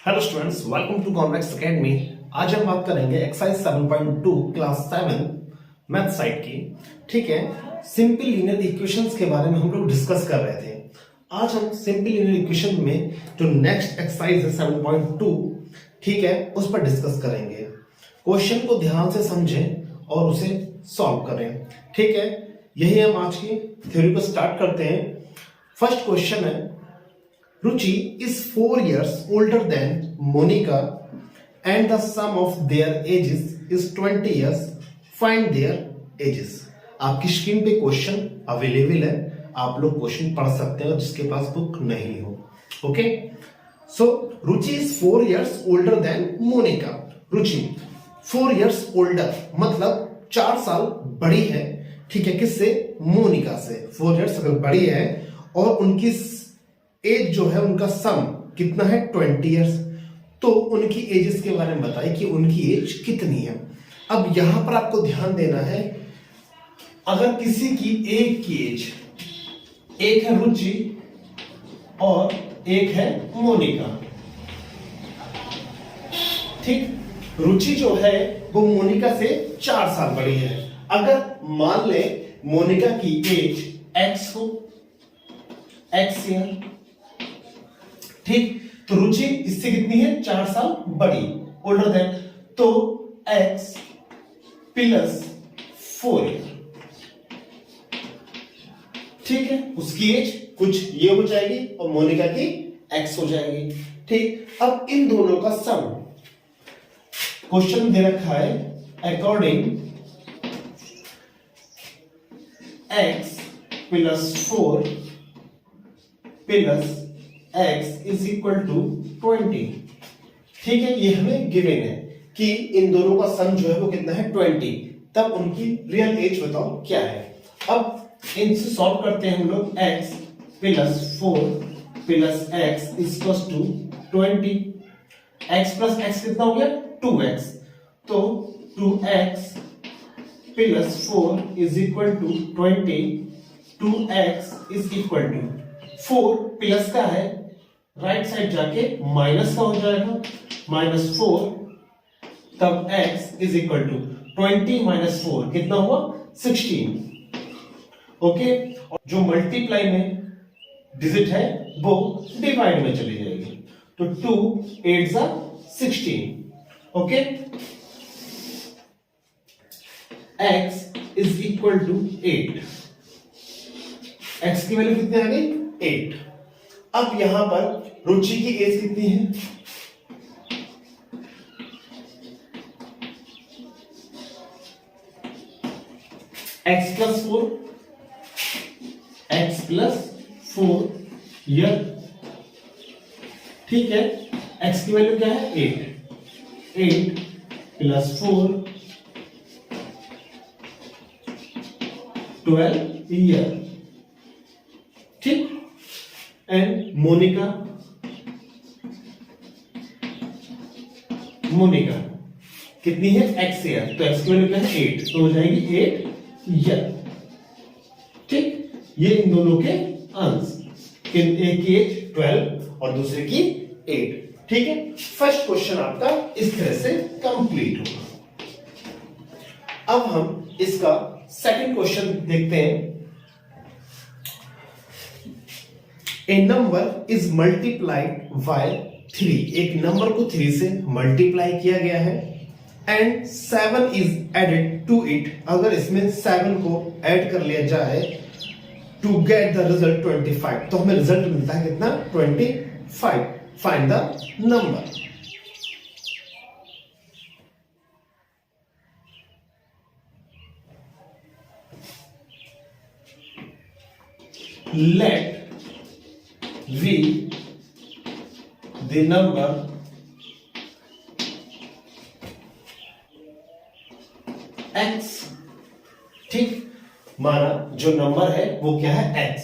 Hello students, welcome to Convex Academy. आज हम बात करेंगे एक्सरसाइज 7.2 क्लास 7 मैथ साइड की। ठीक है, सिंपल लीनियर इक्वेशंस के बारे में हम लोग डिस्कस कर रहे थे। आज हम सिंपल लीनियर इक्वेशन में जो नेक्स्ट एक्सरसाइज है 7.2, ठीक है, उस पर डिस्कस करेंगे। क्वेश्चन को ध्यान से समझें और उसे सॉल्व करें। ठीक है, यही हम आज की थ्योरी को स्टार्ट करते हैं। फर्स्ट क्वेश्चन है, Ruchi is 4 years older than Monica and the sum of their ages is 20 years. Find their ages. आपकी स्क्रीन पे क्वेश्चन अवेलेबल है, आप लोग क्वेश्चन पढ़ सकते हैं जिसके पास बुक नहीं हो। Okay, so Ruchi is 4 years older than Monica. Ruchi 4 years older मतलब 4 साल बड़ी है। ठीक है, किससे? मोनिका से। 4 years अगर बड़ी है और उनकी एज जो है, उनका सम कितना है? 20 इयर्स। तो उनकी एजेस के बारे में बताइए कि उनकी एज कितनी है। अब यहां पर आपको ध्यान देना है, अगर किसी की एक की एज, एक है रुचि और एक है मोनिका। ठीक, रुचि जो है वो मोनिका से 4 साल बड़ी है। अगर मान ले मोनिका की एज x हो, x ईयर, ठीक, तो रुचि इससे कितनी है? 4 साल बड़ी, ओल्डर देन, तो x प्लस 4 ठीक है, उसकी एज कुछ ये हो जाएगी और मोनिका की x हो जाएगी। ठीक, अब इन दोनों का सम क्वेश्चन दे रखा है, according x plus 4 plus x is equal to 20। ठीक है, ये हमें गिवन है कि इन दोनों का सम जो है वो कितना है? 20। तब उनकी रियल एज बताओ क्या है। अब इनसे सॉल्व करते हैं हम लोग। x plus 4 plus x equal to 20। x plus x कितना हो गया? 2x। तो 2x plus 4 is equal to 20। 2x is equal to 4 plus का है, राइट साइड जाके माइनस का हो जाएगा, -4। तब x is equal to 20 minus 4 कितना हुआ? 16। ओके, और जो मल्टीप्लाई में डिजिट है वो डिवाइड में चली जाएगी, तो 2 8 जा 16। Okay, x is equal to 8। x की वैल्यू कितनी आ गई? 8। अब यहां पर रुचि की एज कितनी है? x plus 4, x plus 4 year. ठीक है, x की वैल्यू क्या है? 8। 8 प्लस 4 12 ईयर। ठीक, एंड मोनिका कितनी है? x ईयर, तो x की वैल्यू क्या है? 8, तो हो जाएगी 8 ईयर। ठीक, ये इन दोनों के अंश, एक की एज 12 और दूसरे की 8। ठीक है, फर्स्ट क्वेश्चन आपका इस तरह से कंप्लीट होगा। अब हम इसका सेकंड क्वेश्चन देखते हैं। A number is multiplied by 3। एक नंबर को 3 से मल्टीप्लाई किया गया है and 7 is added to it। अगर इसमें 7 को ऐड कर लिया जाए to get the result 25, तो हमें रिजल्ट मिलता है कितना? 25। Find the number. Let V the number x। ठीक, माना जो नंबर है वो क्या है? x।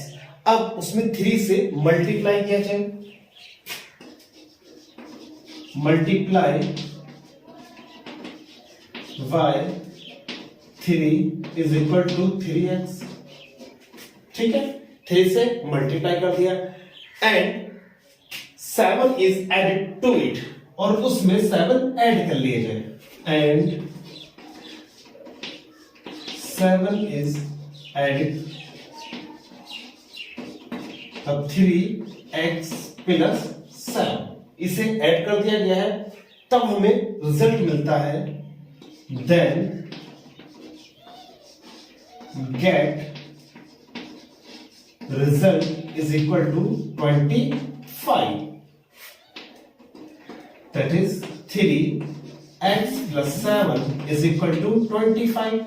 अब उसमें 3 से मल्टीप्लाई किया जाए, multiply y 3 is equal to 3x। ठीक है, 3 से मल्टीप्लाई कर दिया and 7 is added to it, और उसमें 7 ऐड कर लिए जाए, एंड 7 इज एडेड, अब 3x प्लस 7 इसे ऐड कर दिया गया है, तब हमें रिजल्ट मिलता है, then get result is equal to 25, that is 3x plus 7 is equal to 25,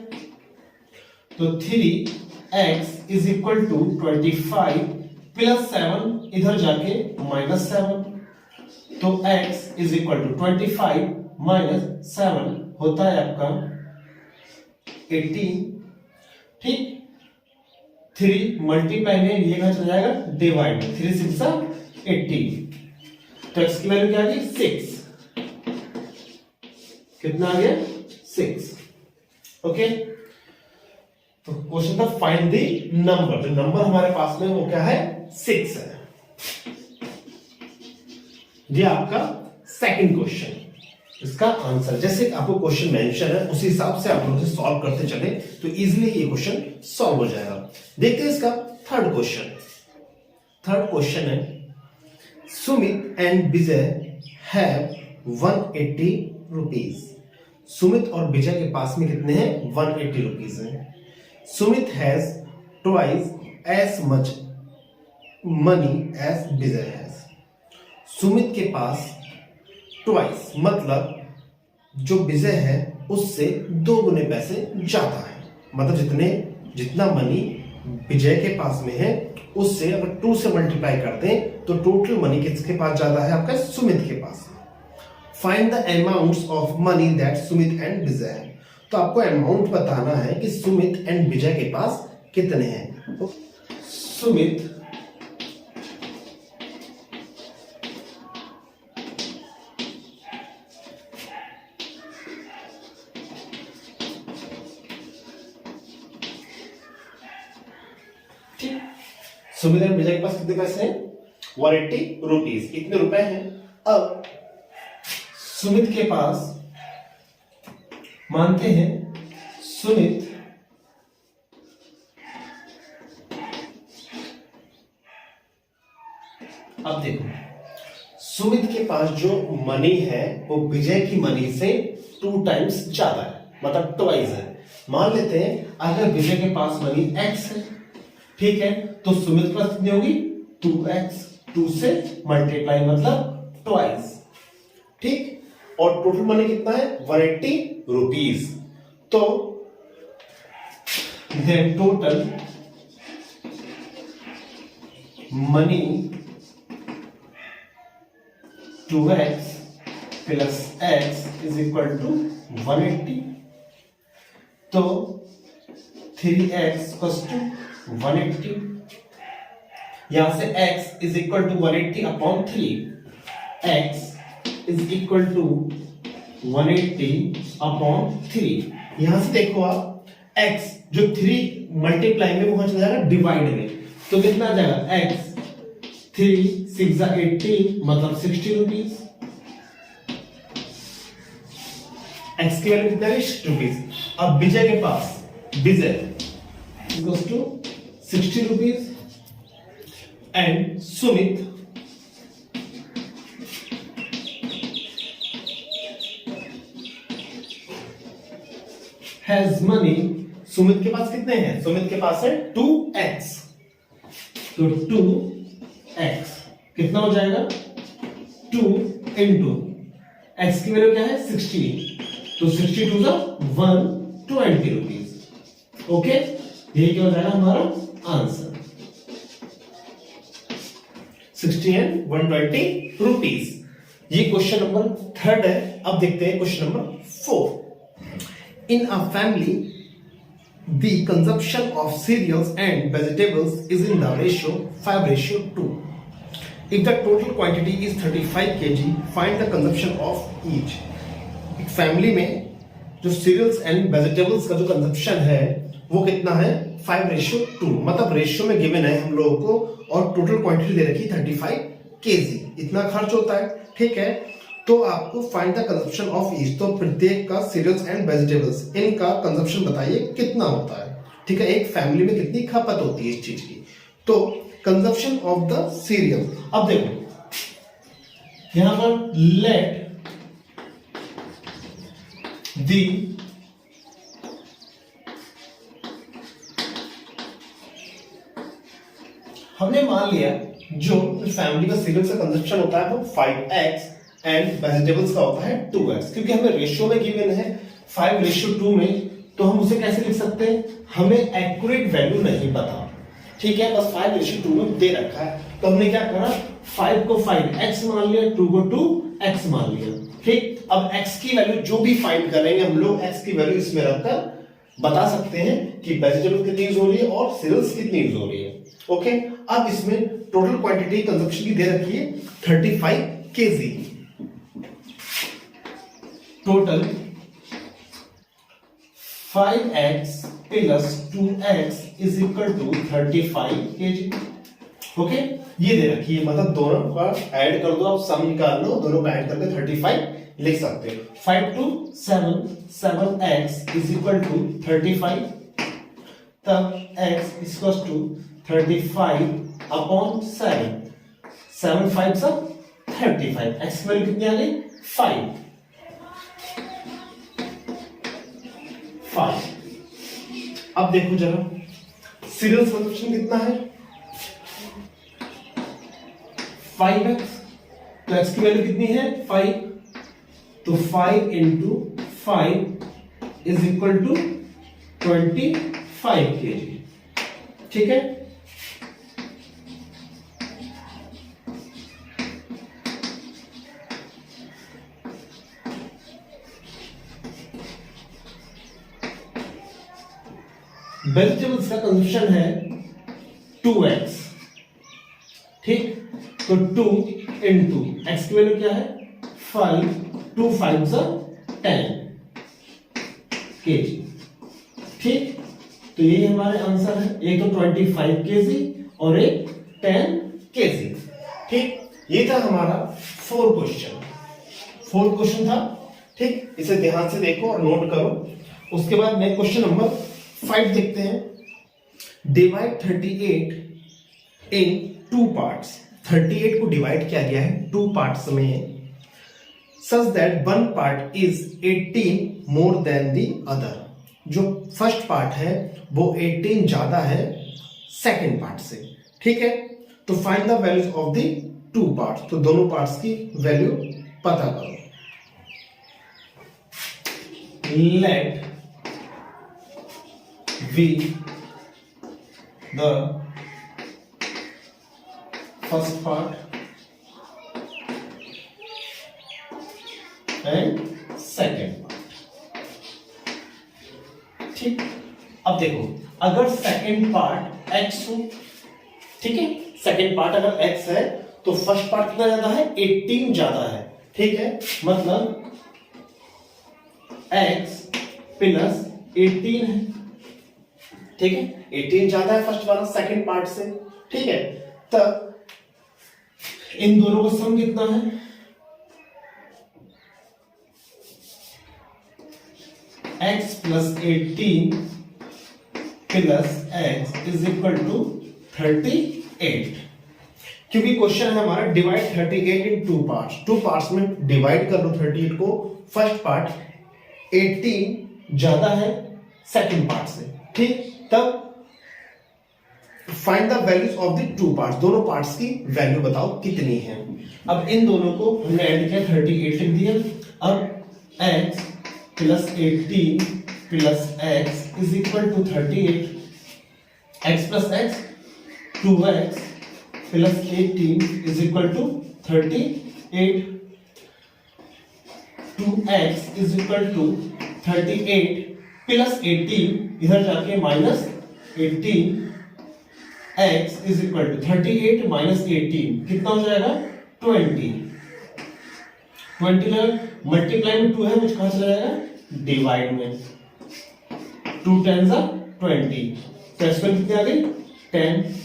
तो 3x is equal to 25 plus 7 इधर जाके माइनस 7, तो x is equal to 25 minus 7 होता है आपका 18, ठीक। 3 मल्टीप्लाई में ये कहां चला जाएगा, डिवाइड में, 3 6 18, तो x की वैल्यू क्या आ गई 6, कितना आ गया 6, ओके। तो क्वेश्चन था फाइंड द नंबर, जो नंबर हमारे पास में वो क्या है 6 है। ये आपका सेकंड क्वेश्चन, इसका आंसर जैसे आपको क्वेश्चन मेंशन है उसी हिसाब से आप लोग इसे सॉल्व करते चले तो इजीली ये क्वेश्चन सॉल्व हो जाएगा। देखते हैं इसका थर्ड क्वेश्चन। थर्ड क्वेश्चन है, Sumit and Vijay have 180 rupees. Sumit और विजय के पास में कितने हैं, 180 रुपीज है। Sumit has twice as much money as Vijay has. Sumit के पास ट्वाइस मतलब जो विजय है उससे 2 गुने पैसे ज्यादा है, मतलब जितना मनी विजय के पास में है उससे अगर 2 से मल्टीप्लाई कर दें तो टोटल मनी किसके पास ज्यादा है, आपका सुमित के पास में। Find the amounts of money that Sumit and Vijay है, तो आपको अमाउंट बताना है कि सुमित एंड विजय के पास कितने हैं। तो सुमित सुमित एंड विजय के पास कितने पैसे हैं, 180 रुपीज, इतने रुपए हैं। अब सुमित के पास मानते हैं सुमित अब देखो सुमित के पास जो मनी है वो विजय की मनी से 2 टाइम्स ज्यादा है, मतलब ट्वाइस है। मान लेते हैं अगर विजय के पास मनी x है, ठीक है, तो सुमित के पास कितनी होगी 2x, 2 से मल्टीप्लाई मतलब ट्वाइस, ठीक। और टोटल मनी कितना है 180 रुपीज, तो then total money 2x plus x is equal to 180, तो 3x प्लस 180, यहां से x is equal to 180 upon 3, x is equal to 180 upon 3। यहां से देखो आप x जो 3 मल्टीप्लाई में वहां चला जाएगा डिवाइड में, तो कितना आ जाएगा x 3 6 18 मतलब 60 रुपीज, x की वैल्यू कितना है 60 रुपीज। अब विजय के पास Vijay equals to 60 rupees and Sumit has money, Sumit के पास कितने हैं, सुमित के पास है 2x, तो 2x कितना हो जाएगा 2 इंटू x की वैल्यू क्या है 60, तो 62 का 120 रुपीज, ओके। यही क्या हो जाएगा हमारा आंसर 60 एंड 120 रुपीज। ये क्वेश्चन नंबर 3 है। अब देखते हैं question number 4। In a family, the consumption of cereals and vegetables is in the ratio 5:2. If the total quantity is 35 kg, find the consumption of each. एक family में जो serials and vegetables का जो consumption है वो कितना है 5:2, मतलब रेशियो में गिवन है हम लोगों को और टोटल क्वांटिटी दे रखी 35 केजी इतना खर्च होता है। ठीक है, तो आपको find the consumption of each, तो प्रत्येक का सीरियल्स एंड वेजिटेबल्स इनका कंजप्शन बताइए कितना होता है। ठीक है, एक फैमिली में कितनी खपत होती है इस चीज की। तो कंजप्शन ऑफ द सीरियल, अब देखो यहां पर लेट दी हमने मान लिया जो फैमिली का सीरियल का कंजप्शन होता है वो 5x एंड वेजिटेबल्स का होता है 2x, क्योंकि हमें रेशियो में गिवन है 5:2 में, तो हम उसे कैसे लिख सकते हैं, हमें एक्यूरेट वैल्यू नहीं पता। ठीक है, बस 5:2 में दे रखा है, तो हमने क्या करा, 5 को 5x मान लिया, 2 को 2x मान लिया। ठीक, अब x की वैल्यू जो भी फाइंड करेंगे हम लोग x की वैल्यू इसमें रखकर बता सकते हैं कि वेजिटेबल कितनी यूज हो रही है और सीरियल्स कितनी यूज हो रही है। ओके, अब इसमें टोटल क्वांटिटी कंजप्शन की दे रखी है 35 kg। Total 5x plus 2x is equal to 35 kg। Okay, ये दे रखी है, मतलब दोनों का ऐड कर दो, आप सम निकाल लो, दोनों का ऐड करके 35 लिख सकते हो। 5 to 7 7x is equal to 35, तब x is equal to 35 upon 7, 7 5 सा 35, x की वैल्यू कितनी आ गई 5। अब देखो जरा सीरियल कंजप्शन कितना है 5x, तो x की वैल्यू कितनी है 5, तो 5 into 5 is equal to 25 kg। ठीक है, वेजिटेबल्स का कंजप्शन है 2x। ठीक, तो 2 इंटू एक्स की वैल्यू क्या है 5, 2 5 सा 10 kg। ठीक, तो ये हमारे आंसर है, एक तो 25 kg और एक 10 kg। ठीक, ये था हमारा फोर्थ क्वेश्चन था। ठीक, इसे ध्यान से देखो और नोट करो। उसके बाद मैं क्वेश्चन नंबर 5 देखते हैं। डिवाइड 38 इन 2 पार्ट्स, 38 को डिवाइड किया गया है 2 पार्ट्स में, such that one part is 18 more than the other. जो फर्स्ट पार्ट है वो 18 ज्यादा है सेकंड पार्ट से। ठीक है, तो find the values of the 2 parts, तो दोनों पार्ट्स की वैल्यू पता करो। Let V the first part and second part। ठीक, अब देखो अगर सेकंड पार्ट x हो, ठीक है, सेकंड पार्ट अगर x है तो फर्स्ट पार्ट कितना ज्यादा है 18 ज्यादा है। ठीक है, मतलब x प्लस 18 है। ठीक है, 18 ज्यादा है फर्स्ट वाला सेकंड पार्ट से। ठीक है, तब इन दोनों का सम कितना है x plus 18 plus x is equal to 38। क्योंकि क्वेश्चन है हमारा डिवाइड 38 इन 2 पार्ट्स, 2 पार्ट्स में डिवाइड कर लो 38 को। फर्स्ट पार्ट 18 ज्यादा है सेकंड पार्ट से। ठीक, तब find the values of the 2 parts, दोनों पार्ट्स की वैल्यू बताओ कितनी है। अब इन दोनों को हमने ऐड किया 38 लिख दिया। अब x plus 18 plus x is equal to 38, x plus x 2x plus 18 is equal to 38, 2x is equal to 38 plus 18 इधर जाके minus 18, x is equal to 38 minus 18 कितना हो जाएगा 20 मल्टीप्लाई में 2 है, मुझे कहां चला जाएगा डिवाइड में, 2 10 20, तो एक्सपेंट कितनी आ गई 10।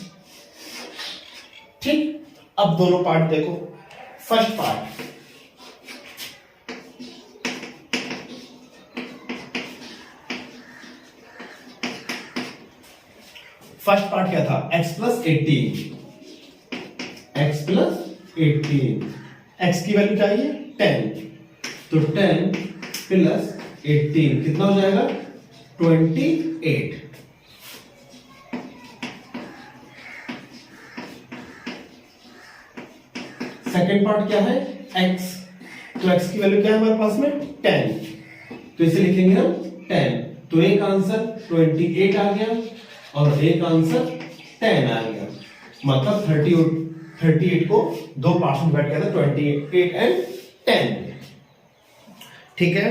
ठीक, अब दोनों पार्ट देखो। फर्स्ट पार्ट, क्या था? x प्लस 18, x की वैल्यू चाहिए 10, तो 10 प्लस 18 कितना हो जाएगा? 28। सेकेंड पार्ट क्या है? x, तो x की वैल्यू क्या है हमारे पास में? 10, तो इसे लिखेंगे हम 10, तो एक आंसर 28 आ गया और एक आंसर 10 आ गया, मतलब 38 को दो पार्ट्स में डिवाइड किया था, 28 एंड 10। ठीक है,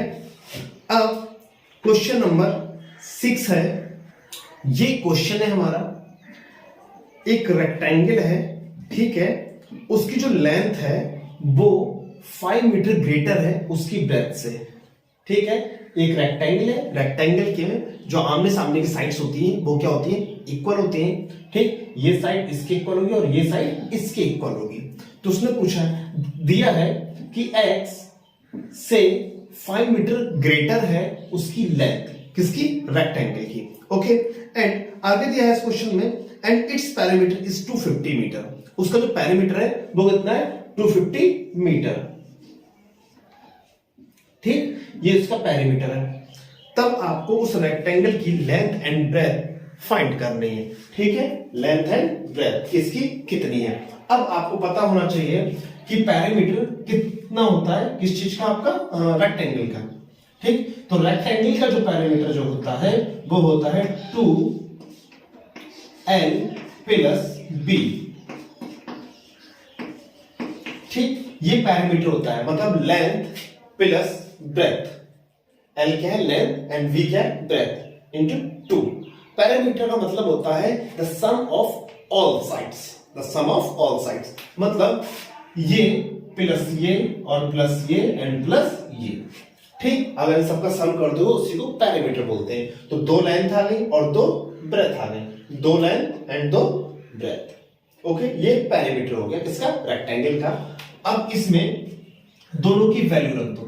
अब क्वेश्चन नंबर 6 है। ये क्वेश्चन है हमारा, एक रेक्टेंगल है, ठीक है, उसकी जो लेंथ है वो 5 मीटर ग्रेटर है उसकी ब्रेथ से। ठीक है, एक रेक्टेंगल है, रेक्टेंगल के जो आमने सामने की साइड्स होती हैं वो क्या होती हैं? इक्वल होती हैं। ठीक, ये साइड इसके इक्वल होगी और ये साइड इसके इक्वल होगी। तो उसने पूछा, दिया है कि x से 5 मीटर ग्रेटर है उसकी लेंथ, किसकी? रेक्टेंगल की। ओके, एंड आगे दिया है इस क्वेश्चन में, and its parameter is 250 metre. उसका जो पैरामीटर है वो कितना है? 250 मीटर। ठीक, ये इसका पैरामीटर है। तब आपको उस रेक्टेंगल की लेंथ एंड ब्रेथ फाइंड करनी है। ठीक है, लेंथ एंड ब्रेथ इसकी कितनी है? अब आपको पता होना चाहिए कि पैरामीटर कितना होता है किस चीज का? आपका रेक्टेंगल का। ठीक, तो रेक्टेंगल का जो पैरामीटर जो होता है वो होता है 2l प्लस b। ठीक, ये पैरामीटर होता है, मतलब लेंथ प्लस ब्रेथ। l क्या है? लेंथ, एंड v क्या है? Breath, into 2। पैरामीटर का मतलब होता है the sum of all sides, the sum of all sides, मतलब ये प्लस ये और प्लस ये एंड प्लस ये। ठीक, अगर सबका सम कर दो उसी को पैरामीटर बोलते हैं। तो दो लेंथ आ गई और दो ब्रेथ आ गई, दो लेंथ एंड दो ब्रेथ। ओके, ये पैरामीटर हो गया किसका? रेक्टेंगल का। अब इसमें दोनों की वैल्यू रख दो।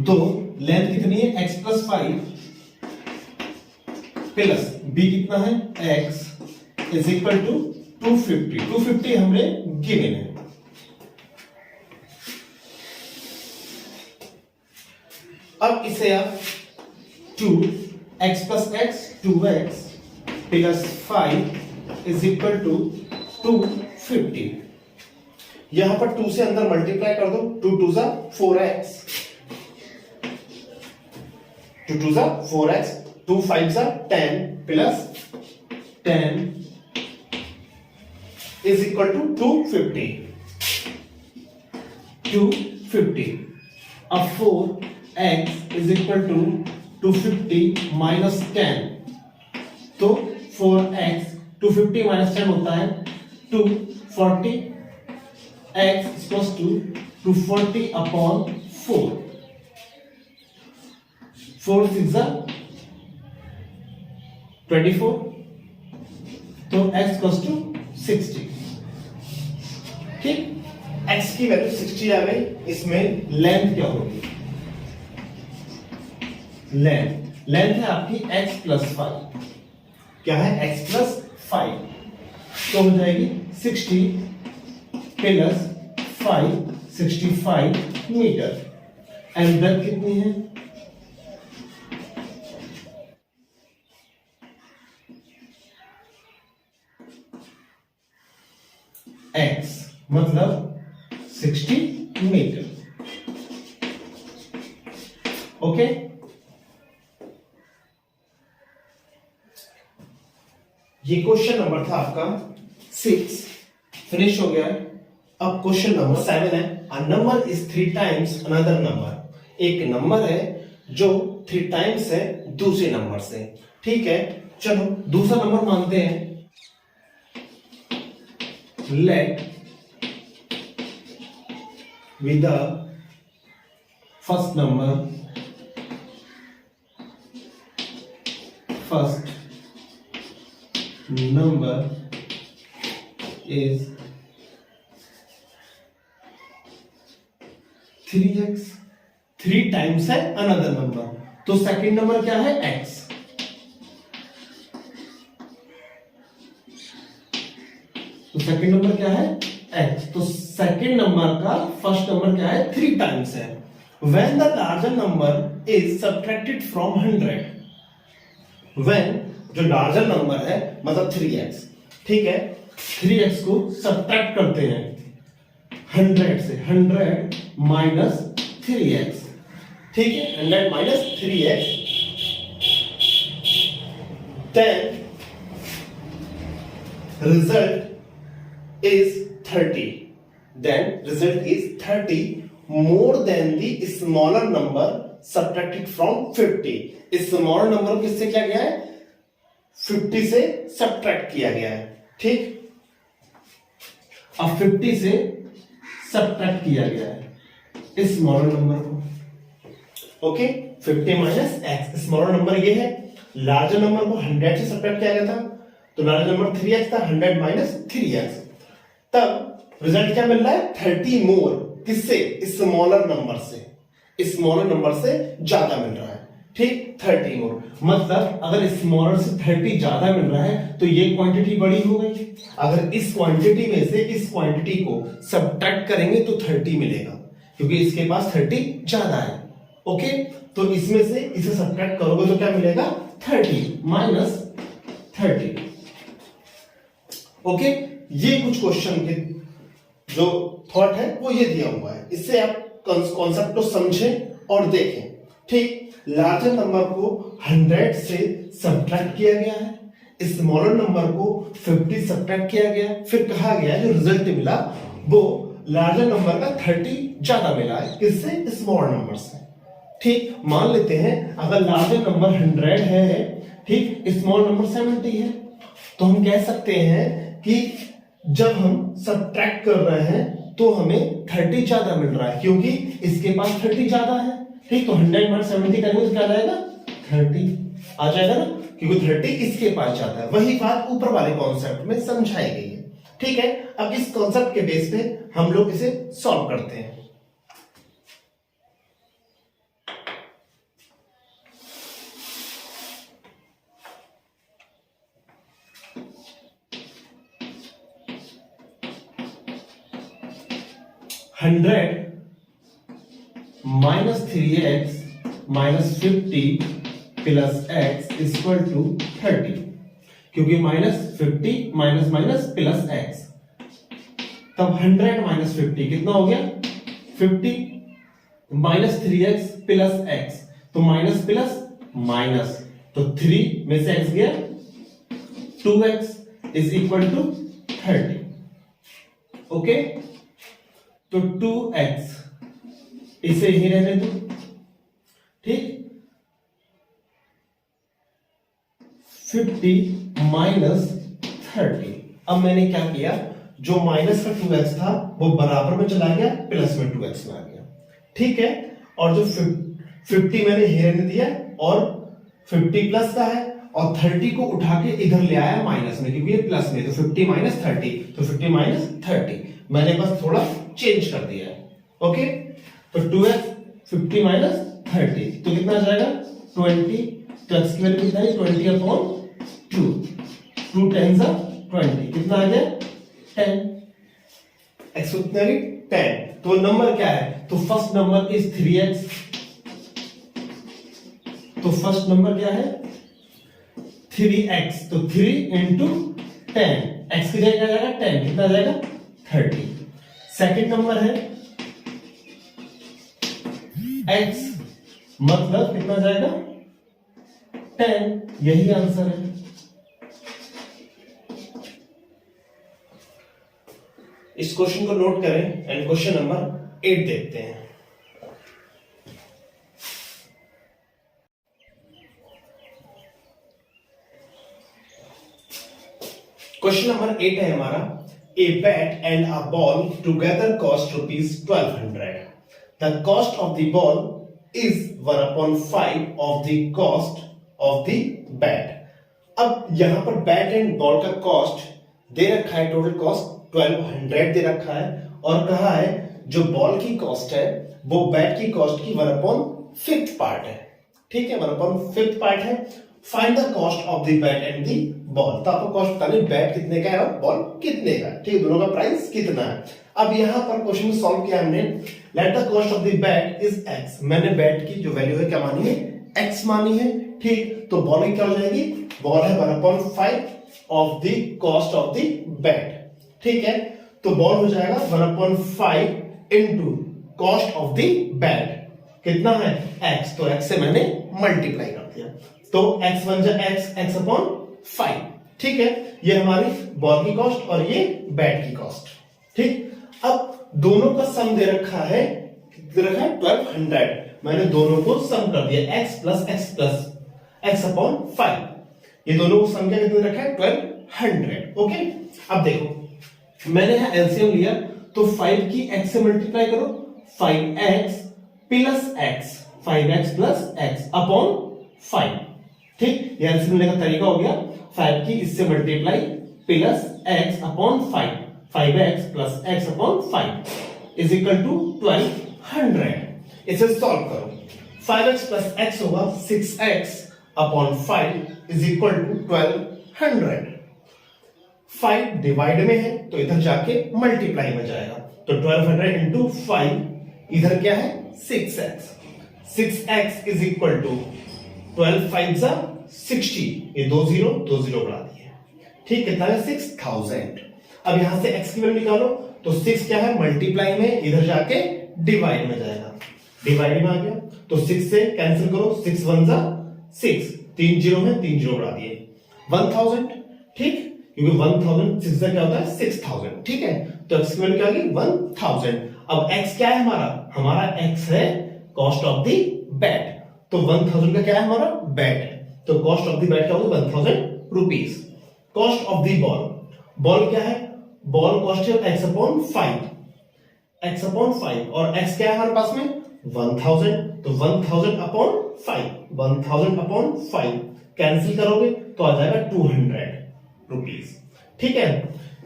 दो लेंथ कितनी है? x प्लस 5 प्लस b कितना है? x is equal to 250। 250 हमने गिवन है। अब इसे आप 2x plus x 2x plus 5 is equal to 250। यहां पर 2 से अंदर मल्टीप्लाई कर दो, 2 2 जा 4x, 2 2 जा 4x, 2 5 जा 10 प्लस 10 इज इक्वल टू 250। 250। अब 4x is equal to 250 minus 10, तो 4x 250 माइनस 10 होता है 240, x इक्वल्स टू 240 अपॉन 4। 4 6 24, तो x इक्वल्स टू 60। ठीक, x की वैल्यू 60 आ गई। इसमें लेंथ क्या होगी? लेंथ है आपकी x प्लस 5। क्या है? x प्लस 5, तो हो जाएगी 60 प्लस 5, 65 मीटर। एंड ब्रेथ कितनी है? x, मतलब 60 मीटर। ओके, ये क्वेश्चन नंबर था आपका 6, फिनिश हो गया है। अब क्वेश्चन नंबर 7 है, a number is 3 times another number. एक नंबर है जो 3 टाइम्स है दूसरे नंबर से। ठीक है, चलो दूसरा नंबर मानते हैं। Let with the first number is 3x, 3 times है अनदर नंबर, तो सेकंड नंबर क्या है x, तो सेकंड नंबर क्या है x, तो सेकंड नंबर का फर्स्ट नंबर क्या है 3 टाइम्स है। When the larger number is subtracted from 100, when जो लार्जर नंबर है मतलब 3x, ठीक है, 3x को सब्ट्रैक्ट करते हैं 100 से, 100 माइनस 3x, ठीक है, 100 minus 3x, then result is 30, then result is 30 more than the smaller number subtracted from 50। इस स्मॉलर नंबर को किससे किया गया है 50 से सब्ट्रैक्ट किया गया है, ठीक, अब 50 से सब्ट्रैक्ट किया गया है इस स्मॉलर नंबर को, okay, 50 minus x, smaller number ये है, लार्जर नंबर को 100 से सब्ट्रैक्ट किया गया था, तो लार्जर नंबर 3x था, 100 माइनस 3x, तब रिजल्ट क्या मिल रहा है 30 मोर, किससे स्मॉलर नंबर से, स्मॉलर नंबर से ज्यादा मिल रहा है, ठीक, 30 मोर, मतलब अगर स्मॉलर से 30 ज्यादा मिल रहा है तो ये क्वांटिटी बड़ी हो गई, अगर इस क्वांटिटी में से इस क्वांटिटी को सब्ट्रैक्ट करेंगे तो 30 मिलेगा, क्योंकि इसके पास 30 ज्यादा है, ओके, तो इसमें से इसे सब्ट्रैक्ट करोगे तो क्या मिलेगा 30 माइनस 30, ओके। ये कुछ क्वेश्चन के जो थॉट है वो ये दिया हुआ है, इससे आप कॉन्सेप्ट को समझें और देखें, ठीक, लार्जर नंबर को 100 से सब्ट्रैक्ट किया गया है, स्मॉलर नंबर को 50 सब्ट्रैक्ट किया गया, फिर कहा गया जो रिजल्ट मिला वो लार्जर नंबर का 30 ज्यादा मिला है, किससे स्मॉलर नंबर से, ठीक, मान लेते हैं अगर लार्जर नंबर 100 है, ठीक, स्मॉल नंबर 70 है, तो हम कह सकते हैं कि जब हम सब्ट्रैक्ट कर रहे हैं तो हमें 30 ज्यादा मिल रहा है, क्योंकि इसके पास 30 ज्यादा है, ठीक, तो 100 माइनस 70 करेंगे तो क्या आएगा 30 आ जाएगा ना, क्योंकि 30 इसके पास ज्यादा है। वही बात ऊपर वाले कॉन्सेप्ट में समझाई गई है, ठीक है। अब इस कॉन्सेप्ट के बेस पे हम लोग इसे सॉल्व करते हैं। Hundred minus 3x minus 50 plus x equal to 30, क्योंकि minus 50 minus minus plus x, तब 100 माइनस 50 कितना हो गया 50 माइनस 3x प्लस x, तो माइनस प्लस माइनस, तो 3 में से x गया 2x is equal to 30, okay, तो 2x इसे ही रहने दो, ठीक, 50 माइनस 30, अब मैंने क्या किया, जो माइनस का 2x था वो बराबर में चला गया, प्लस में 2x में आ गया, ठीक है, और जो 50 मैंने ही रहने दिया और 50 प्लस का है और 30 को उठा के इधर ले आया माइनस में, क्योंकि ये प्लस में, तो 50 माइनस 30, तो 50 माइनस 30 मैंने बस थोड़ा चेंज कर दिया है, ओके, तो 2x 50 माइनस 30 तो कितना आ जाएगा 20, तो x की वैल्यू कितना है 20 अपॉन 2, 2 10 20 कितना आ गया 10, x कितना है 10, तो नंबर क्या है, तो फर्स्ट नंबर इज 3x, तो फर्स्ट नंबर क्या है 3x, तो 3 इंटू 10, x की जगह क्या जाएगा 10, कितना आ जाएगा 30, सेकंड नंबर है x, मतलब कितना जाएगा 10, यही आंसर है। इस क्वेश्चन को नोट करें एंड क्वेश्चन नंबर 8 देखते हैं। क्वेश्चन नंबर 8 है हमारा, a bat and a ball together cost rupees 1200. The cost of the ball is 1/5 of the cost of the bat. अब यहां पर बैट एंड बॉल का कॉस्ट दे रखा है, टोटल कॉस्ट 1200 दे रखा है, और कहा है जो बॉल की कॉस्ट है वो बैट की कॉस्ट की 1/5 पार्ट है। ठीक है, 1/5 पार्ट है। Find the cost of the bat and the ball. तो आपको कॉस्ट बतानी बैट कितने का है और बॉल कितने का है। ठीक है, दोनों का प्राइस कितना है। अब यहां पर क्वेश्चन सॉल्व किया हमने। Let the cost of the bat is x. मैंने बैट की जो वैल्यू है क्या मानी है, एक्स मानी है। ठीक, तो बॉल की क्या हो जाएगी, बॉल है 1/5 of the cost of the bat. ठीक है, तो बॉल हो जाएगा 1/5 into cost of the bat. कितना है, एक्स, तो एक्स से मैंने मल्टीप्लाई कर दिया, तो x बन जाए x/5। ठीक है, ये हमारी बॉल की कॉस्ट और ये बैट की कॉस्ट। ठीक, अब दोनों का सम दे रखा है, कितना रखा है 1200। मैंने दोनों को सम कर दिया, x प्लस x/5। ये दोनों को सम क्या कितना रखा है 1200। ओके, अब देखो मैंने यहां एलसीएम लिया, तो 5 की x से मल्टीप्लाई करो, 5x plus x, 5x plus x upon 5। ठीक, ये एलसीएम लेने का तरीका हो गया। 5 की इससे multiply plus x upon 5, 5x plus x upon 5 is equal to 1200। इसे सॉल्व करो, 5x प्लस x होगा 6x upon 5 is equal to 1200। 5 divide में है तो इधर जाके मल्टीप्लाई में जाएगा, तो 1200 इंटू 5 इधर क्या है 6x। 6x is equal to 12 5 जा 60, ये 2 0 बढ़ा दिए। ठीक, कितना है 6000। अब यहां से x की वैल्यू निकालो, तो 6 क्या है मल्टीप्लाई में, इधर जाके डिवाइड में जाएगा, डिवाइड में आ गया, तो 6 से कैंसिल करो, 6 1 जा 6, 3 0 है, 3 0 बढ़ा दिए 1000। ठीक, क्योंकि 1000 6 से क्या होता है 6000। ठीक है, तो x की वैल्यू क्या आ गई 1000। अब x क्या है हमारा x है कॉस्ट ऑफ द बैट, तो 1000 का क्या है हमारा बैट, तो कॉस्ट ऑफ द बैट क्या होगा 1000 rupees. Cost of the ball, ball क्या है, बॉल कॉस्ट है x/5, x/5 और x क्या है हमारे पास में 1000, तो 1000 अपॉन 5, 1000 अपॉन 5 कैंसिल करोगे तो आ जाएगा 200 रुपीज। ठीक है,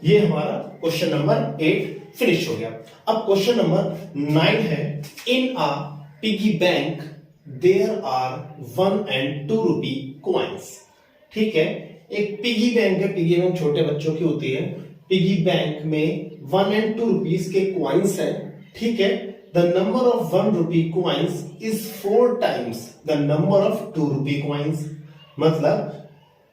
ये हमारा क्वेश्चन नंबर 8 फिनिश हो गया। अब क्वेश्चन नंबर 9 है, in a piggy bank there are 1 and 2 rupee coins. ठीक है, एक पिगी बैंक है, पिगी बैंक छोटे बच्चों की होती है। पिगी बैंक में 1 and 2 रुपीस के कॉइन्स हैं। ठीक है, the number of 1 rupee coins is 4 times the number of 2 rupee coins. मतलब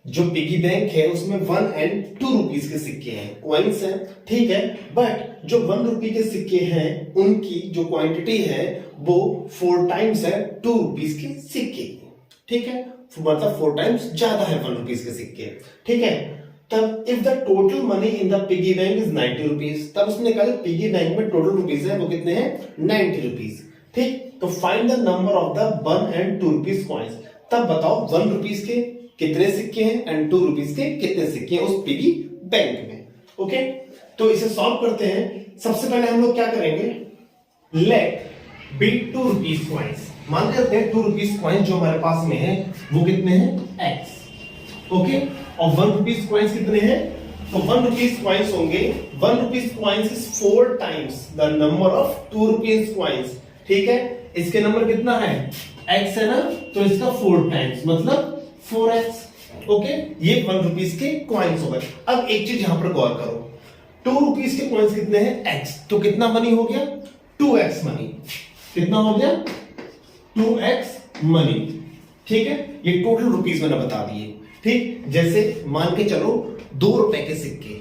जो पिगी बैंक है उसमें 1 and 2 रुपीस के सिक्के हैं, कॉइन्स हैं। ठीक है, बट जो 1 रुपी के सिक्के हैं उनकी जो क्वांटिटी है वो 4 times है 2 रुपीस के सिक्के की। ठीक है, मतलब 4 times ज्यादा है 1 रुपीस के सिक्के। ठीक है, तब if the total money in the piggy bank is 90 rupees, तब उसने कहा पिगी बैंक में टोटल रुपीस है वो कितने हैं 90 रुपीस। ठीक, तो find the number of the 1 and 2 rupees coins. तब बताओ 1 रुपीस के कितने सिक्के हैं एंड 2 रुपीस के कितने सिक्के हैं उस पिगी बैंक में। ओके, तो इसे सॉल्व करते हैं। सबसे पहले हम लोग क्या करेंगे, लेट बी 2 रुपीस कॉइन्स। मान लेते हैं 2 रुपीस कॉइन्स जो हमारे पास में है वो कितने हैं x। ओके, और 1 रुपीस कॉइन्स कितने हैं, तो 1 रुपीस कॉइन्स होंगे 1 rupees coins is 4 times the number of 2 rupees coins. ठीक है, इसके नंबर कितना है x है ना, तो इसका 4 times मतलब 4x। ओके, ये 1 रुपीस के कॉइन्स हो गए। अब एक चीज यहां पर गौर करो, 2 रुपीस के कॉइन्स कितने हैं x, तो कितना मनी हो गया 2x मनी। कितना हो गया 2x मनी। ठीक है, ये टोटल रुपीस मैंने बता दिए। ठीक, जैसे मान के चलो 2 रुपए के सिक्के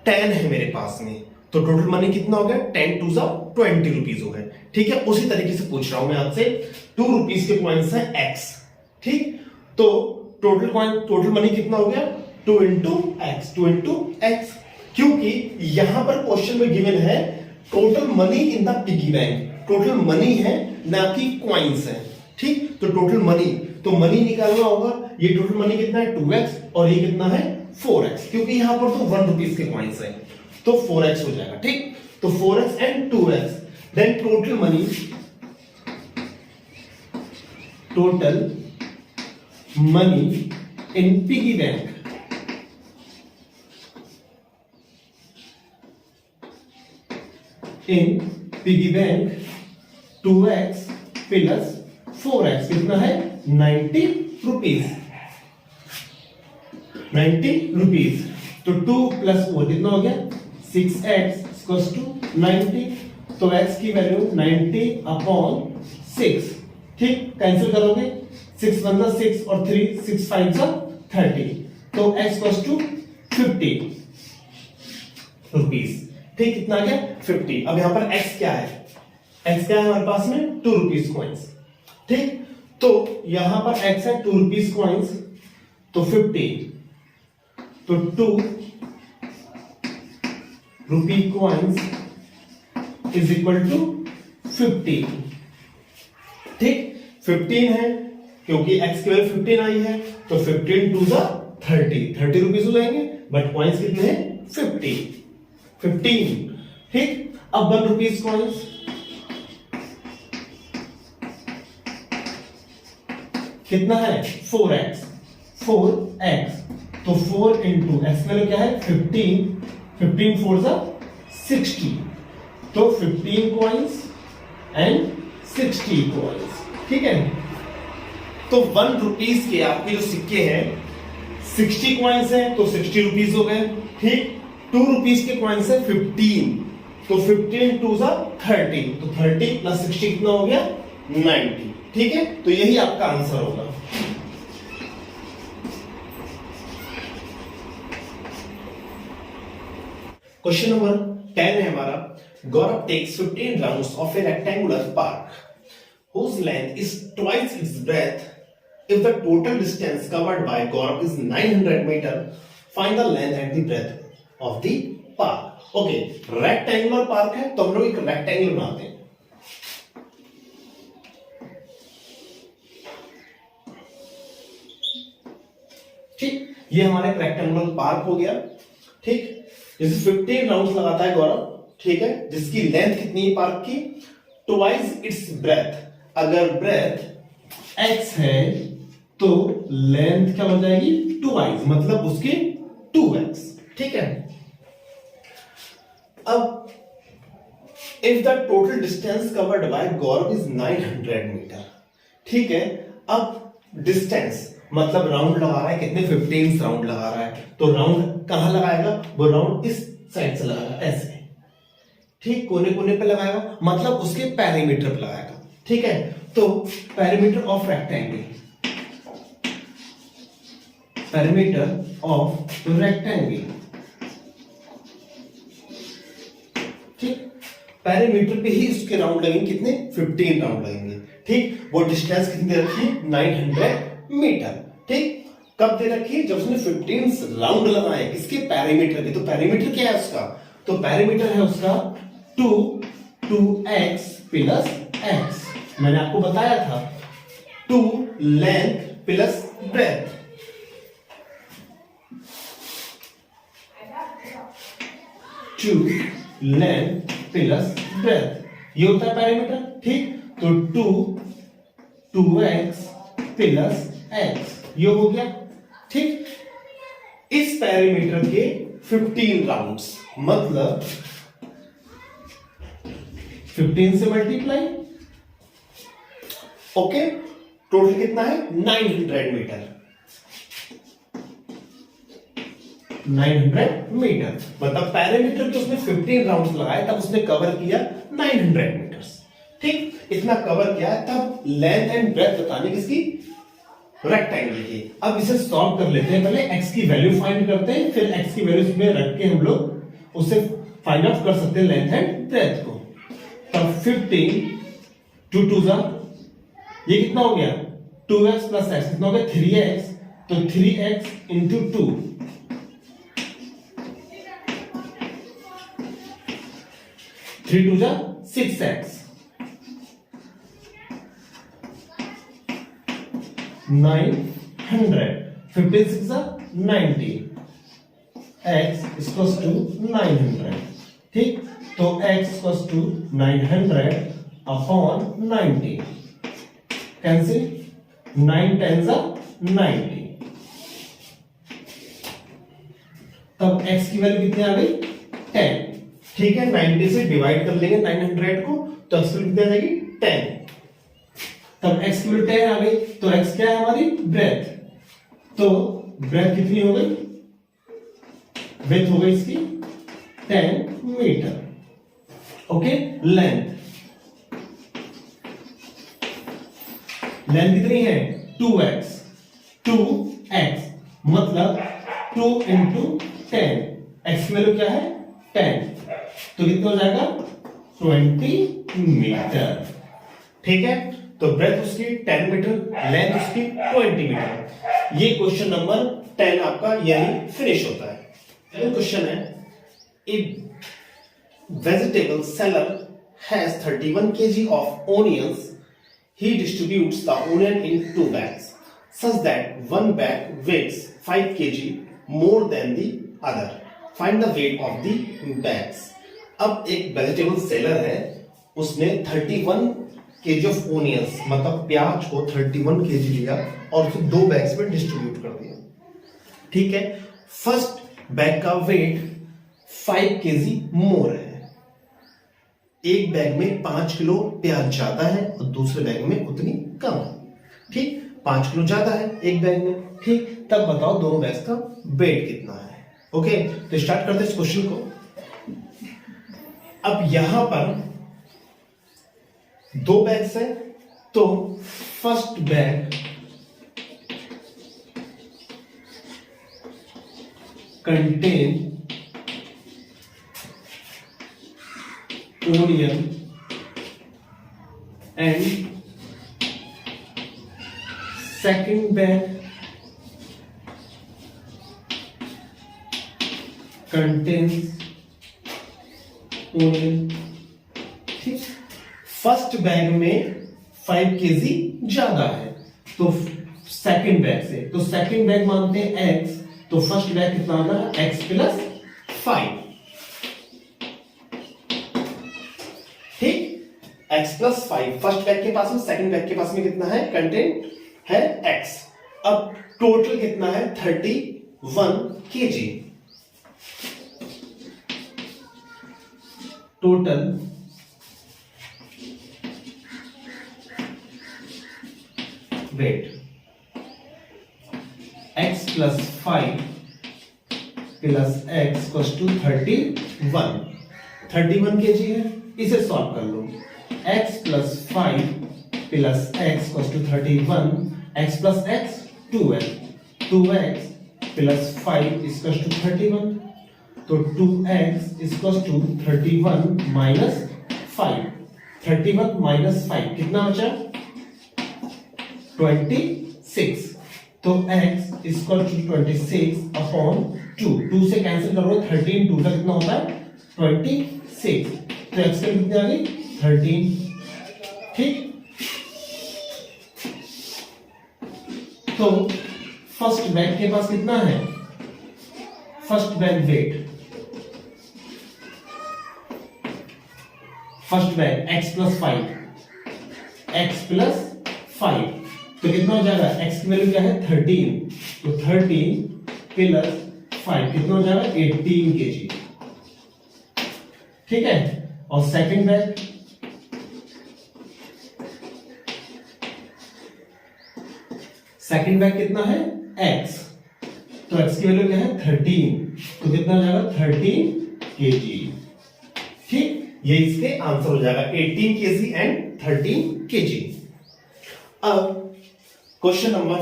10 है मेरे पास में, तो टोटल मनी कितना हो गया 10 2 20 रुपीस हो गए। ठीक है, उसी तरीके से पूछ रहा हूं मैं आपसे 2 रुपीस के कॉइन्स है x। ठीक, तो टोटल मनी कितना हो गया 2 into x, क्योंकि यहां पर क्वेश्चन में गिवन है total money in the piggy bank, total money है ना कि कॉइन्स है। ठीक, तो टोटल मनी, तो मनी निकालना होगा, ये टोटल मनी कितना है 2x और ये कितना है 4x, क्योंकि यहां पर तो 1 रुपीस के कॉइन्स है तो 4x हो जाएगा। ठीक, तो 4x and 2x, then total money, total money in piggy bank 2x plus 4x कितना है 90 रुपीज। 90 रुपीज। तो 2 प्लस 4 कितना हो गया 6x इक्वल्स टू 90। तो x की वैल्यू 90 अपॉन 6। ठीक, कैंसिल करोगे 6 1 6 और 3 6 5 30। तो x इक्वल्स टू 50 रुपीज। ठीक, कितना आ गया 50। अब यहां पर x क्या है, x क्या है हमारे पास में 2 रुपीज कॉइन्स। ठीक, तो यहां पर x है 2 रुपीज कॉइन्स, तो 50, तो 2 rupee coins is equal to 50। ठीक, 15 है क्योंकि x की वैल्यू 15 आई है, तो 15 टू द 30 रुपीज हो जाएंगे, बट कॉइन्स कितने हैं 15। ठीक, अब 1 रुपीज कॉइन्स, कितना है 4x। तो 4 इंटू एक्स वैल्यू क्या है 15 4 जा 60। तो 15 कॉइन्स एंड 60 कॉइन्स। ठीक है, तो 1 रुपीज के आपके जो सिक्के हैं 60 कॉइन्स हैं, तो 60 रुपीज हो गए। ठीक, 2 रुपीज के कॉइन्स है 15, तो 15 टू जा 30, तो 30 प्लस 60 कितना हो गया 90। ठीक है, तो यही आपका आंसर होगा। क्वेश्चन नंबर 10 है हमारा, Gaurav takes 15 rounds of a rectangular park whose length is twice its breadth. If the total distance covered by Gaurav is 900 meter, find the length and the breadth of the park. Okay, rectangular park है, तो हम लोग एक rectangle बनाते हैं। ठीक, ये हमारा एक रेक्टेंगुलर पार्क हो गया। ठीक, जैसे 15 राउंड्स लगाता है गौरव, ठीक है, जिसकी लेंथ कितनी है पार्क की ट्वाइस इट्स ब्रेथ। अगर ब्रेथ x है तो लेंथ क्या हो जाएगी 2x, मतलब उसके 2x। ठीक है, अब if the total distance covered by Gaurav is 900 metre. ठीक है, अब डिस्टेंस मतलब राउंड लगा रहा है, कितने 15 राउंड लगा रहा है, तो राउंड कहां लगाएगा, वो राउंड इस साइड से लगाएगा ऐसे। ठीक, कोने कोने पे लगाएगा, मतलब उसके पेरीमीटर पे लगाएगा। ठीक है, तो perimeter of rectangle, perimeter of rectangle. ठीक, पेरीमीटर पे ही उसके राउंड लगेंगे, कितने 15 राउंड लगेंगे। ठीक, वो डिस्टेंस कितनी रखी 900 मीटर। ठीक, कब दे रखी, जब उसने 15 राउंड लगाए किसके पेरीमीटर के। तो पेरीमीटर क्या है उसका, तो पेरीमीटर है उसका 2x प्लस x। मैंने आपको बताया था 2 length plus breadth. Length plus breadth, ये होता है पेरीमीटर। ठीक, तो 2x प्लस x ये हो गया। ठीक, इस पेरीमीटर के 15 राउंड्स, मतलब 15 से मल्टीप्लाई। ओके, टोटल कितना है 900 मीटर। 900 मीटर मतलब पेरीमीटर के उसने 15 राउंड्स लगाए, तब उसने कवर किया 900 मीटर्स। ठीक, इतना कवर किया, तब लेंथ एंड ब्रेथ बताने किसकी, रेक्टेंगल की। अब इसे सॉल्व कर लेते हैं, पहले x की वैल्यू फाइंड करते हैं, फिर x की वैल्यू में रख के हम लोग उससे फाइंड आउट कर सकते हैं लेंथ एंड ब्रेथ को। तब 15 2 जा, ये कितना हो गया 2x प्लस x, कितना हो गया 3x, तो 3x इंटू 2, 3 2 जा 6x, 900, 15 6 जा 90, x इक्वल्स टू 900। ठीक, तो x equals to 900 upon 90, cancel, 9 10 जा 90। तब x की वैल्यू कितनी आ गई 10। ठीक है, 90 से डिवाइड कर लेंगे 900 को, तो x की वैल्यू कितनी आ जाएगी 10, तब x की वैल्यू 10 आ गई, तो x क्या है हमारी ब्रेथ, तो ब्रेथ कितनी हो गई, विड्थ हो गई इसकी 10 मीटर। ओके, लेंथ कितनी है 2x, 2x मतलब 2 इंटू 10, x की वैल्यू क्या है 10, तो कितना हो जाएगा 20 मीटर। ठीक है, तो ब्रेथ उसकी 10 मीटर, लेंथ उसकी 20 मीटर। ये क्वेश्चन नंबर 10 आपका यानी फिनिश होता है। क्वेश्चन है, if vegetable seller has 31 kg of onions, he distributes the onion in 2 bags such that one bag weighs 5 kg more than the other. Find the weight of the bags. अब एक vegetable seller है, उसने 31 kg of onions मतलब प्याज को 31 kg लिया और उसे 2 बैग्स में डिस्ट्रीब्यूट कर दिया। ठीक है, फर्स्ट बैग का वेट 5 kg मोर है, एक बैग में 5 किलो प्याज ज्यादा है और दूसरे बैग में उतनी कम है। ठीक, 5 किलो ज्यादा है एक बैग में। ठीक, तब बताओ दोनों बैग्स का वेट कितना है। ओके, तो स्टार्ट करते हैं इस क्वेश्चन को। अब यहां पर 2 बैग्स है, तो first bag contain onion and second bag contains onion। ठीक, फर्स्ट बैग में 5 kg ज्यादा है तो सेकंड बैग से, तो सेकंड बैग मानते हैं x, तो फर्स्ट बैग कितना आना है x प्लस 5। ठीक, x प्लस 5 फर्स्ट बैग के पास में, सेकंड बैग के पास में कितना है कंटेंट है x। अब टोटल कितना है 31 kg, total weight x plus 5 plus x equals to 31, 31 kg है, इसे सॉल्व कर लो। x plus 5 plus x equals to 31, x plus x 2x, 2x plus 5 equals to 31, तो 2x equals to 31 minus 5, 31 minus 5 कितना बचा 26, तो x इक्वल टू 26 अपॉन 2, 2 से cancel करो 13, 2 का कितना होता है 26, तो x की कितनी आ गई 13। ठीक, तो फर्स्ट बैग के पास कितना है, first bag weight, first bag x plus 5, x plus 5, तो कितना हो जाएगा x की वैल्यू क्या है 13, तो 13 प्लस 5 कितना हो जाएगा 18 kg। ठीक है, और सेकंड बैग कितना है x, तो x की वैल्यू क्या है 13, तो कितना हो जाएगा 13 kg। ठीक, ये इसके आंसर हो जाएगा 18 kg एंड 13 kg। अब question number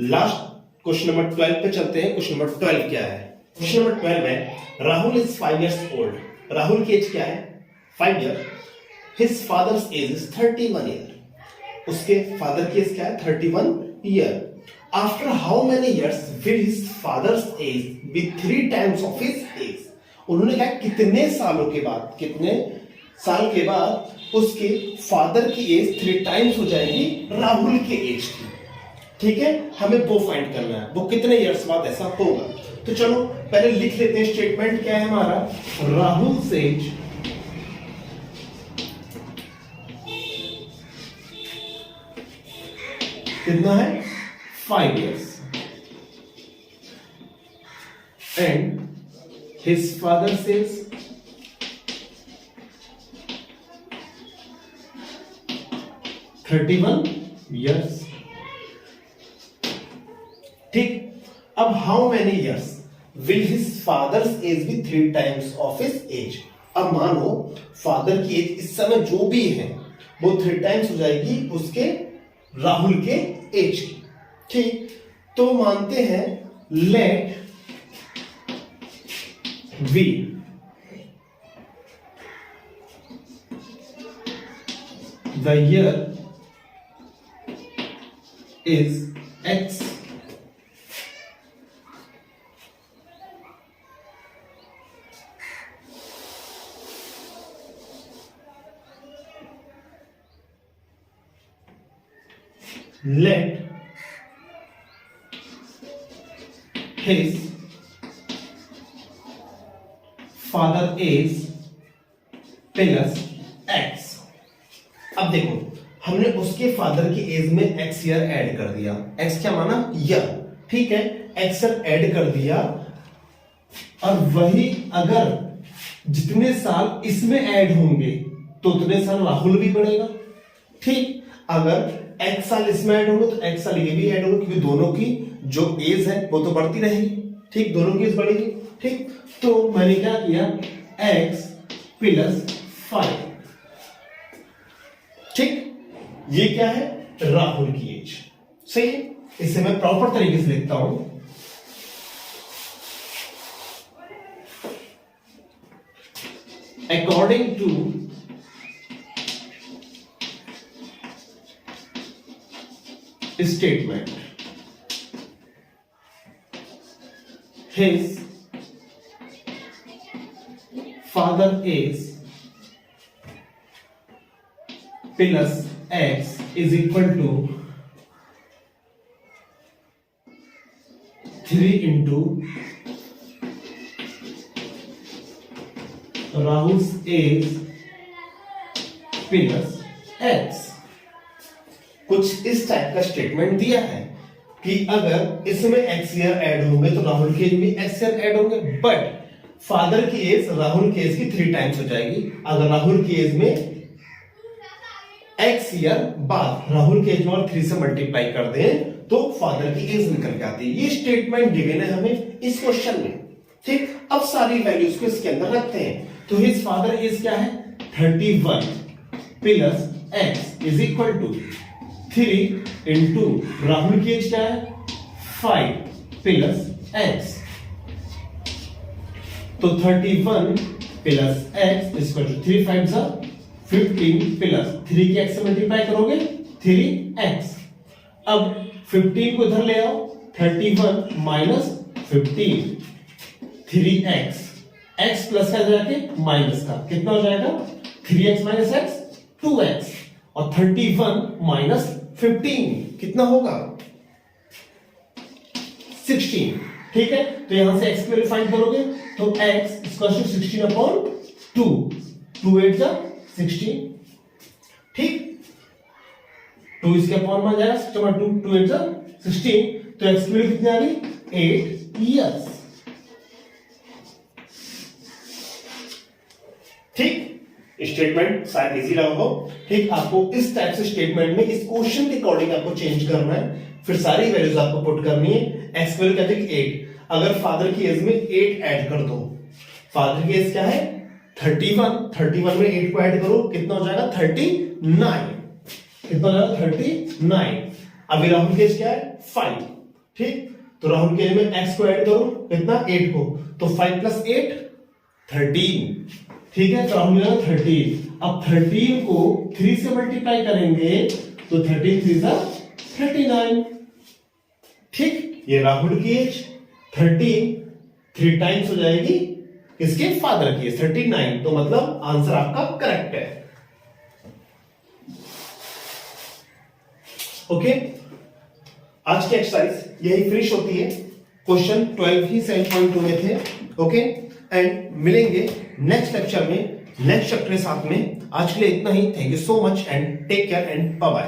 last, question number 12 पे चलते हैं। क्वेश्चन नंबर 12 क्या है, क्वेश्चन नंबर 12 है Rahul is 5 years old, Rahul की एज क्या है 5 year, his father's age is 31 year, उसके फादर की एज क्या है 31 year. After how many years will his father's age be 3 times of his age, उन्होंने कहा कितने सालों के बाद, कितने साल के बाद उसके फादर की एज 3 times हो जाएगी राहुल के एज की। ठीक है, हमें वो फाइंड करना है, वो कितने इयर्स बाद ऐसा होगा। तो चलो पहले लिख लेते हैं, स्टेटमेंट क्या है हमारा, राहुल एज कितना है 5 years and his father says 31 years. ठीक, अब how many years will his father's age be 3 times of his age. अब मानो फादर की एज इस समय जो भी है वो 3 times हो जाएगी उसके राहुल के एज की. ठीक, तो मानते हैं let we the year is X. Let his father is plus X. अब देखो हमने उसके फादर की एज में x ईयर ऐड कर दिया. x क्या माना? ईयर. ठीक है, x ईयर ऐड कर दिया और वही अगर जितने साल इसमें ऐड होंगे तो उतने साल राहुल भी बढ़ेगा. ठीक, अगर x साल इसमें ऐड होंगे तो x साल ये भी ऐड होंगे क्योंकि दोनों की जो एज है वो तो बढ़ती रहेगी. ठीक, दोनों की एज बढ़ेगी. ठीक, तो मैंने क्या किया x प्लस 5. ठीक, ये क्या है? राहुल की एज. सही है, इसे मैं प्रॉपर तरीके से लिखता हूं. According to statement, his father is plus X is equal to 3 into Rahul's age plus X. कुछ इस टाइप का स्टेटमेंट दिया है कि अगर इसमें x ईयर ऐड होंगे तो राहुल की एज में x ईयर ऐड होंगे, बट फादर की एज राहुल की एज की 3 times हो जाएगी. अगर राहुल की एज में x ईयर बाद राहुल की एज में 3 से मल्टीप्लाई कर दें तो फादर की एज निकल के आती है. ये स्टेटमेंट गिवन है हमें इस क्वेश्चन में. ठीक, अब सारी वैल्यूज को इसके अंदर रखते हैं. तो हिज फादर एज क्या है? 31 plus x is equal to 3 into Rahul की एज क्या है? 5 प्लस x. तो 31 plus x equal to 3 5 15 plus 3 के x से मल्टीप्लाई करोगे 3x. अब 15 को इधर ले आओ. 31 माइनस 15 3x. x प्लस का जाके माइनस का कितना हो जाएगा? 3x minus x 2x. और 31 माइनस 15 कितना होगा? 16. ठीक है, तो यहां से x की वैल्यू फाइंड करोगे तो x इक्वल टू 16 अपॉन 2. 2 8 जा 16. ठीक, 2 इसके अपॉन में जाएगा 2 8 जा 16. तो x की वैल्यू कितनी आ गई? 8 इयर्स. ठीक, स्टेटमेंट शायद इजी लगा हो. ठीक, आपको इस टाइप से स्टेटमेंट में इस क्वेश्चन के अकॉर्डिंग आपको चेंज करना है. फिर सारी वैल्यूज आपको पुट करनी है. एक्स की वैल्यू कहते हैं कि 8. अगर फादर की एज में 8 ऐड कर दो. फादर की एज क्या है? 31 में 8 को ऐड करो कितना हो जाएगा? 39. कितना हो जाएगा? 39. अभी राहुल की एज क्या है? 5. ठीक, तो राहुल की एज में एक्स को ऐड करो कितना? 8 को. तो 5 प्लस 8 13. ठीक है, तो राहुल 13. अब 13 को 3 से मल्टीप्लाई करेंगे तो 13 3 39. ठीक, ये राहुल की एज 13 3 टाइम्स हो जाएगी इसके फादर की एज 39. तो मतलब आंसर आपका करेक्ट है. ओके, आज की एक्सरसाइज यही फिनिश होती है. क्वेश्चन 12 ही 7.2 में थे. ओके, एंड मिलेंगे नेक्स्ट लेक्चर में नेक्स्ट चैप्टर के साथ में. आज के लिए इतना ही. Thank you so much and take care and bye bye.